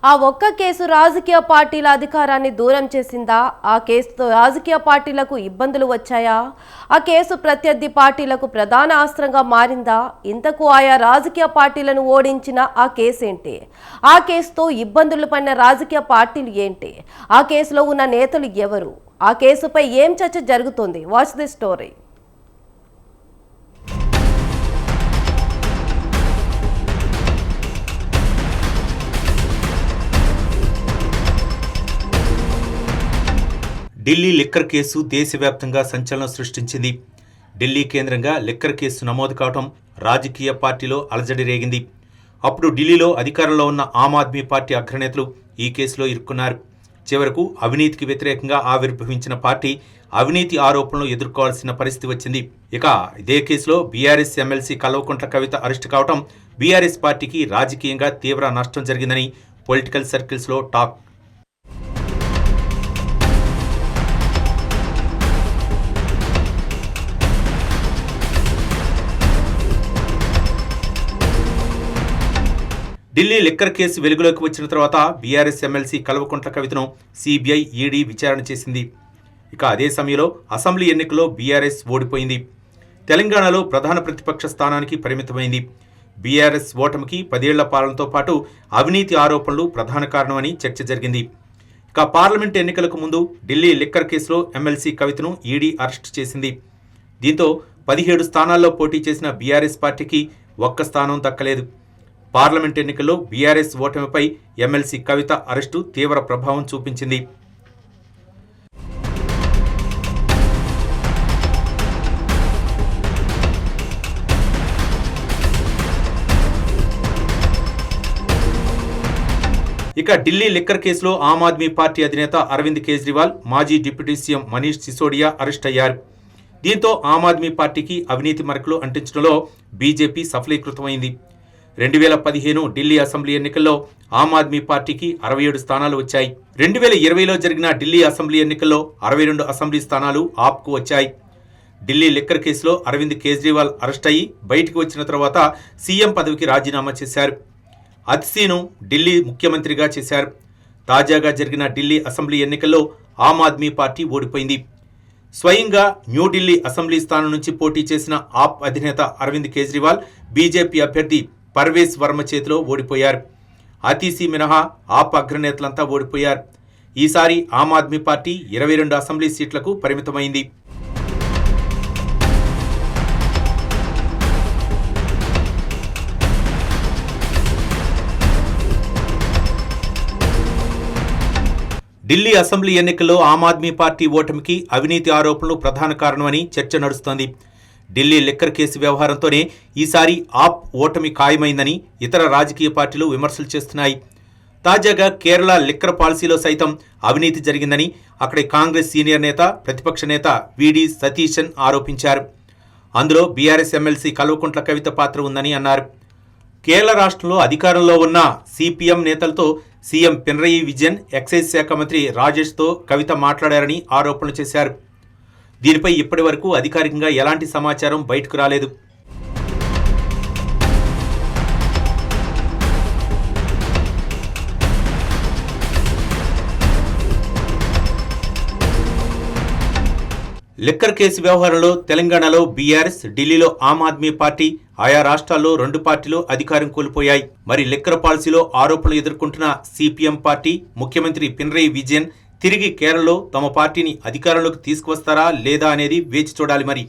ఆ ఒక్క కేసు రాజకీయ పార్టీల అధికారాన్ని దూరం చేసిందా? ఆ కేసుతో రాజకీయ పార్టీలకు ఇబ్బందులు వచ్చాయా? ఆ కేసు ప్రత్యర్థి పార్టీలకు ప్రధాన అస్త్రంగా మారిందా? ఇంతకు ఆయా రాజకీయ పార్టీలను ఓడించిన ఆ కేసు ఏంటి? ఆ కేసుతో ఇబ్బందులు పడిన రాజకీయ పార్టీలు ఏంటి? ఆ కేసులో ఉన్న నేతలు ఎవరు? ఆ కేసుపై ఏం చర్చ జరుగుతోంది? Watch the story. Delhi liquor case దేశవ్యాప్తంగా సంచలనం సృష్టించింది. ఢిల్లీ కేంద్రంగా లిక్కర్ కేసు నమోదు కావడం రాజకీయ పార్టీలో అలజడి రేగింది. అప్పుడు ఢిల్లీలో అధికారంలో ఉన్న ఆమ్ ఆద్మీ పార్టీ అగ్రనేతలు ఈ కేసులో ఇరుక్కున్నారు. చివరకు అవినీతికి వ్యతిరేకంగా ఆవిర్భవించిన పార్టీ అవినీతి ఆరోపణలు ఎదుర్కోవాల్సిన పరిస్థితి వచ్చింది. ఇక ఇదే కేసులో BRS MLC Kalvakuntla Kavitha arrest కావడం బీఆర్ఎస్ పార్టీకి రాజకీయంగా తీవ్ర నష్టం జరిగిందని పొలిటికల్ సర్కిల్స్లో టాక్. ఢిల్లీ లిక్కర్ కేసు వెలుగులోకి వచ్చిన తర్వాత బీఆర్ఎస్ ఎమ్మెల్సీ కల్వకుంట్ల కవితను సిబిఐ, ఈడీ విచారణ చేసింది. ఇక అదే సమయంలో అసెంబ్లీ ఎన్నికల్లో బీఆర్ఎస్ ఓడిపోయింది. తెలంగాణలో ప్రధాన ప్రతిపక్ష స్థానానికి పరిమితమైంది. బీఆర్ఎస్ ఓటమికి 10 ఏళ్ల పాలనతో పాటు అవినీతి ఆరోపణలు ప్రధాన కారణమని చర్చ జరిగింది. ఇక పార్లమెంట్ ఎన్నికలకు ముందు ఢిల్లీ లిక్కర్ కేసులో ఎమ్మెల్సీ కవితను ఈడీ అరెస్టు చేసింది. దీంతో 17 స్థానాల్లో పోటీ చేసిన బీఆర్ఎస్ పార్టీకి ఒక్క స్థానం దక్కలేదు. పార్లమెంట్ ఎన్నికల్లో బీఆర్ఎస్ ఓటమిపై ఎమ్మెల్సీ కవిత అరెస్టు తీవ్ర ప్రభావం చూపించింది. ఇక ఢిల్లీ లిక్కర్ కేసులో ఆమ్ ఆద్మీ పార్టీ అధినేత అరవింద్ కేజ్రీవాల్, మాజీ deputy CM Manish Sisodia arrest అయ్యారు. దీంతో ఆమ్ ఆద్మీ పార్టీకి అవినీతి మరకలు అంటించడంలో బీజేపీ సఫలీకృతమైంది. 2015 ఢిల్లీ అసెంబ్లీ ఎన్నికల్లో ఆమ్ ఆద్మీ పార్టీకి 67 స్థానాలు వచ్చాయి. 2020లో జరిగిన ఢిల్లీ అసెంబ్లీ ఎన్నికల్లో 62 అసెంబ్లీ స్థానాలు ఆప్కు వచ్చాయి. ఢిల్లీ లిక్కర్ కేసులో అరవింద్ కేజ్రీవాల్ అరెస్ట్ అయ్యి బయటకు వచ్చిన తర్వాత సీఎం పదవికి రాజీనామా చేశారు. అతిశీను ఢిల్లీ ముఖ్యమంత్రిగా చేశారు. తాజాగా జరిగిన ఢిల్లీ అసెంబ్లీ ఎన్నికల్లో ఆమ్ ఆద్మీ పార్టీ ఓడిపోయింది. స్వయంగా న్యూఢిల్లీ అసెంబ్లీ స్థానం నుంచి పోటీ చేసిన ఆప్ అధినేత అరవింద్ కేజ్రీవాల్ బీజేపీ అభ్యర్థి పర్వేజ్ వర్మ చేతిలో ఓడిపోయారు. అతీసీ మినహా ఆప్ అగ్రనేతలంతా ఓడిపోయారు. ఈసారి ఆమ్ ఆద్మీ పార్టీ 22 అసెంబ్లీ సీట్లకు పరిమితమైంది. ఢిల్లీ అసెంబ్లీ ఎన్నికల్లో ఆమ్ ఆద్మీ పార్టీ ఓటమికి అవినీతి ఆరోపణలు ప్రధాన కారణమని చర్చ నడుస్తోంది. ఢిల్లీ లిక్కర్ కేసు వ్యవహారంతోనే ఈసారి ఆప్ ఓటమి ఖాయమైందని ఇతర రాజకీయ పార్టీలు విమర్శలు చేస్తున్నాయి. తాజాగా కేరళ లిక్కర్ పాలసీలో సైతం అవినీతి జరిగిందని అక్కడి కాంగ్రెస్ సీనియర్ నేత, ప్రతిపక్ష నేత విడి సతీశన్ ఆరోపించారు. అందులో బీఆర్ఎస్ ఎమ్మెల్సీ కల్వకుంట్ల కవిత పాత్ర ఉందని అన్నారు. కేరళ రాష్ట్రంలో అధికారంలో ఉన్న సిపిఎం నేతలతో సీఎం పినరయి విజయన్, ఎక్సైజ్ శాఖ మంత్రి రాజేష్తో కవిత మాట్లాడారని ఆరోపణలు చేశారు. దీనిపై ఇప్పటి వరకు అధికారికంగా ఎలాంటి సమాచారం బయటకు రాలేదు. లిక్కర్ కేసు వ్యవహారంలో తెలంగాణలో బీఆర్ఎస్, ఢిల్లీలో ఆమ్ ఆద్మీ పార్టీ, ఆయా రాష్ట్రాల్లో 2 పార్టీలు అధికారం కోల్పోయాయి. మరి లిక్కర్ పాలసీలో ఆరోపణలు ఎదుర్కొంటున్న సిపిఎం పార్టీ ముఖ్యమంత్రి పినరయి విజయన్ తిరిగి కేరళలో తమ పార్టీని అధికారంలోకి తీసుకువస్తారా లేదా అనేది వేచి చూడాలి మరి.